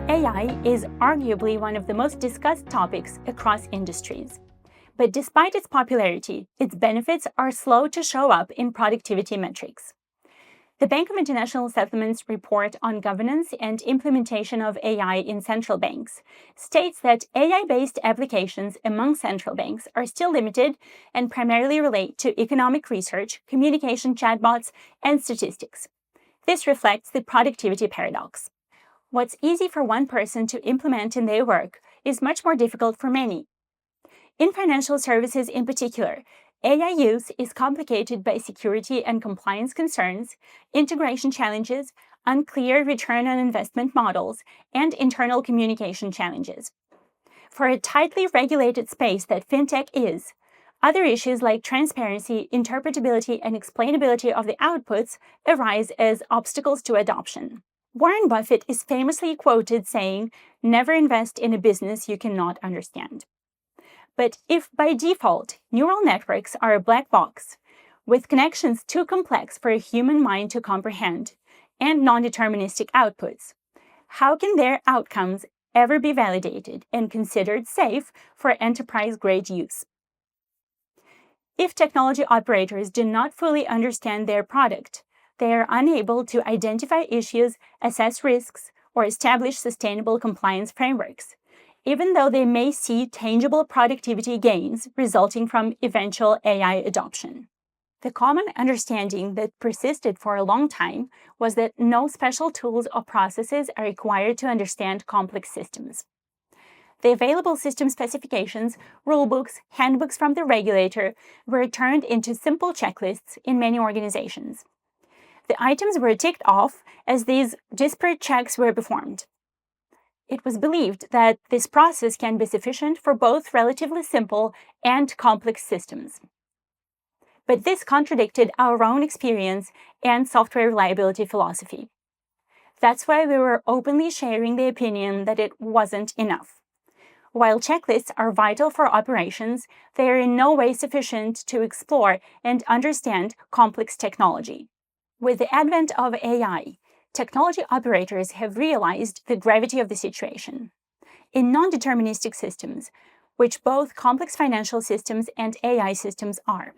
AI is arguably one of the most discussed topics across industries. But despite its popularity, its benefits are slow to show up in productivity metrics. The Bank of International Settlements report on governance and implementation of AI in central banks states that AI-based applications among central banks are still limited and primarily relate to economic research, communication chatbots, and statistics. This reflects the productivity paradox. What's easy for one person to implement in their work is much more difficult for many. In financial services in particular, AI use is complicated by security and compliance concerns, integration challenges, unclear return on investment models, and internal communication challenges. For a tightly regulated space that fintech is, other issues like transparency, interpretability, and explainability of the outputs arise as obstacles to adoption. Warren Buffett is famously quoted saying, "Never invest in a business you cannot understand." But if by default, neural networks are a black box, with connections too complex for a human mind to comprehend, and non-deterministic outputs, how can their outcomes ever be validated and considered safe for enterprise-grade use? If technology operators do not fully understand their product, they are unable to identify issues, assess risks, or establish sustainable compliance frameworks, even though they may see tangible productivity gains resulting from eventual AI adoption. The common understanding that persisted for a long time was that no special tools or processes are required to understand complex systems. The available system specifications, rulebooks, handbooks from the regulator were turned into simple checklists in many organizations. The items were ticked off as these disparate checks were performed. It was believed that this process can be sufficient for both relatively simple and complex systems. But this contradicted our own experience and software reliability philosophy. That's why we were openly sharing the opinion that it wasn't enough. While checklists are vital for operations, they are in no way sufficient to explore and understand complex technology. With the advent of AI, technology operators have realized the gravity of the situation. In non-deterministic systems, which both complex financial systems and AI systems are,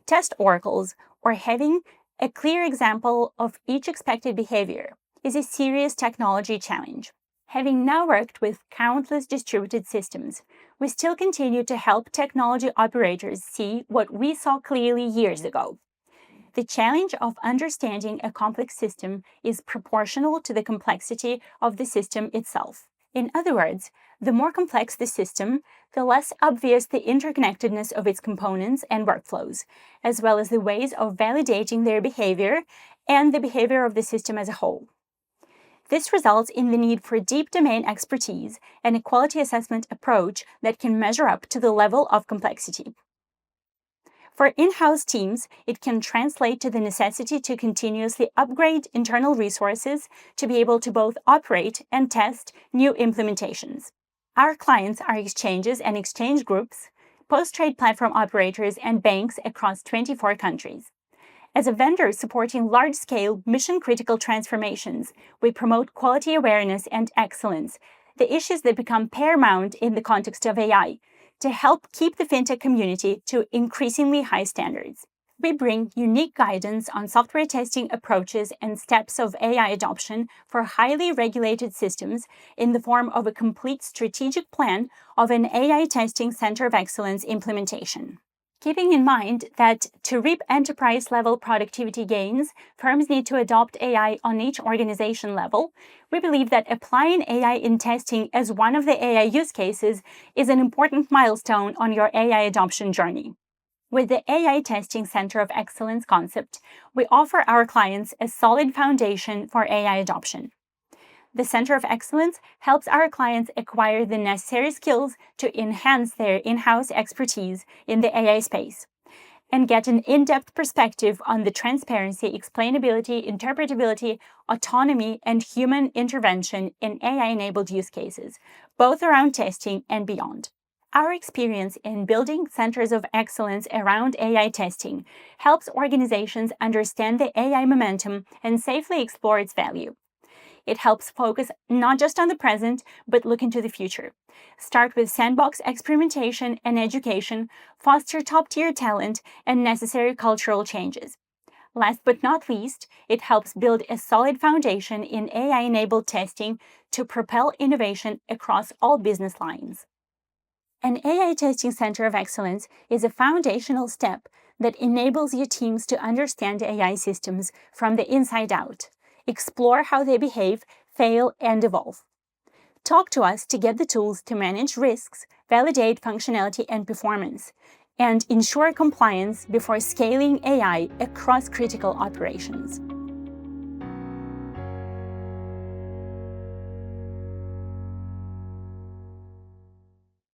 test oracles, or having a clear example of each expected behavior, is a serious technology challenge. Having now worked with countless distributed systems, we still continue to help technology operators see what we saw clearly years ago. The challenge of understanding a complex system is proportional to the complexity of the system itself. In other words, the more complex the system, the less obvious the interconnectedness of its components and workflows, as well as the ways of validating their behavior and the behavior of the system as a whole. This results in the need for deep domain expertise and a quality assessment approach that can measure up to the level of complexity. For in-house teams, it can translate to the necessity to continuously upgrade internal resources to be able to both operate and test new implementations. Our clients are exchanges and exchange groups, post-trade platform operators, and banks across 24 countries. As a vendor supporting large-scale, mission-critical transformations, we promote quality awareness and excellence, the issues that become paramount in the context of AI, to help keep the fintech community to increasingly high standards. We bring unique guidance on software testing approaches and steps of AI adoption for highly regulated systems in the form of a complete strategic plan of an AI testing center of excellence implementation. Keeping in mind that to reap enterprise-level productivity gains, firms need to adopt AI on each organization level, we believe that applying AI in testing as one of the AI use cases is an important milestone on your AI adoption journey. With the AI Testing Center of Excellence concept, we offer our clients a solid foundation for AI adoption. The Center of Excellence helps our clients acquire the necessary skills to enhance their in-house expertise in the AI space and get an in-depth perspective on the transparency, explainability, interpretability, autonomy, and human intervention in AI-enabled use cases, both around testing and beyond. Our experience in building centers of excellence around AI testing helps organizations understand the AI momentum and safely explore its value. It helps focus not just on the present, but look into the future. Start with sandbox experimentation and education, foster top-tier talent, and necessary cultural changes. Last but not least, it helps build a solid foundation in AI-enabled testing to propel innovation across all business lines. An AI Testing Center of Excellence is a foundational step that enables your teams to understand AI systems from the inside out, explore how they behave, fail, and evolve. Talk to us to get the tools to manage risks, validate functionality and performance, and ensure compliance before scaling AI across critical operations.